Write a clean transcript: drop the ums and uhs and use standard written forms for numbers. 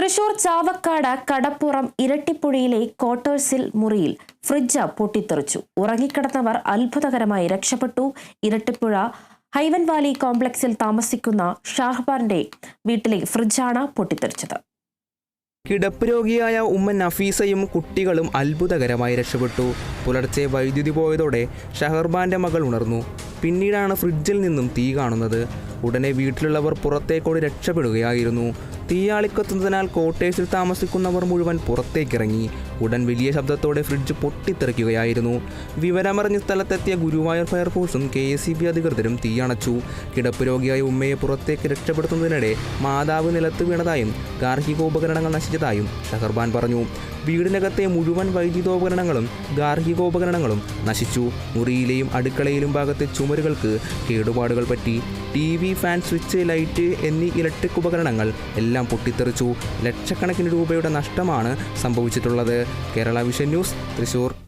തൃശൂർ ചാവക്കാട് കടപ്പുറം ഇരട്ടിപ്പുഴയിലെ ക്വാർട്ടേഴ്സിൽ മുറിയിൽ ഫ്രിഡ്ജ് പൊട്ടിത്തെറിച്ചു. ഉറങ്ങിക്കിടന്നവർ അത്ഭുതകരമായി രക്ഷപ്പെട്ടു. ഇരട്ടിപ്പുഴ ഹൈവൻ വാലി കോംപ്ലക്സിൽ താമസിക്കുന്ന ഷാഹ്ബാന്റെ വീട്ടിലെ ഫ്രിഡ്ജാണ് പൊട്ടിത്തെറിച്ചത്. കിടപ്പ് രോഗിയായ ഉമ്മ നഫീസയും കുട്ടികളും അത്ഭുതകരമായി രക്ഷപ്പെട്ടു. പുലർച്ചെ വൈദ്യുതി പോയതോടെ ഷഹർബാന്റെ മകൾ ഉണർന്നു. പിന്നീടാണ് ഫ്രിഡ്ജിൽ നിന്നും തീ കാണുന്നത്. ഉടനെ വീട്ടിലുള്ളവർ പുറത്തേക്കോടി രക്ഷപ്പെടുകയായിരുന്നു. തീയാളിക്കത്തുന്നതിനാൽ ക്വാർട്ടേഴ്സിൽ താമസിക്കുന്നവർ മുഴുവൻ പുറത്തേക്കിറങ്ങി. ഉടൻ വലിയ ശബ്ദത്തോടെ ഫ്രിഡ്ജ് പൊട്ടിത്തെറിക്കുകയായിരുന്നു. വിവരമറിഞ്ഞ സ്ഥലത്തെത്തിയ ഗുരുവായൂർ ഫയർഫോഴ്സും KSEB അധികൃതരും തീയണച്ചു. കിടപ്പ് രോഗിയായ ഉമ്മയെ പുറത്തേക്ക് രക്ഷപ്പെടുത്തുന്നതിനിടെ മാതാവ് നിലത്ത് വീണതായും ഗാർഹികോപകരണങ്ങൾ നശിച്ചതായും ഷഹർബാൻ പറഞ്ഞു. വീടിനകത്തെ മുഴുവൻ വൈദ്യുതോപകരണങ്ങളും ഗാർഹികോപകരണങ്ങളും നശിച്ചു. മുറിയിലെയും അടുക്കളയിലും ഭാഗത്തെ ചുമരുകൾക്ക് കേടുപാടുകൾ പറ്റി. TV, ഫാൻ, സ്വിച്ച്, ലൈറ്റ് എന്നീ ഇലക്ട്രിക് ഉപകരണങ്ങൾ എല്ലാം പൊട്ടിത്തെറിച്ചു. ലക്ഷക്കണക്കിന് രൂപയുടെ നഷ്ടമാണ് സംഭവിച്ചിട്ടുള്ളത്. Kerala vision news, Thrissur.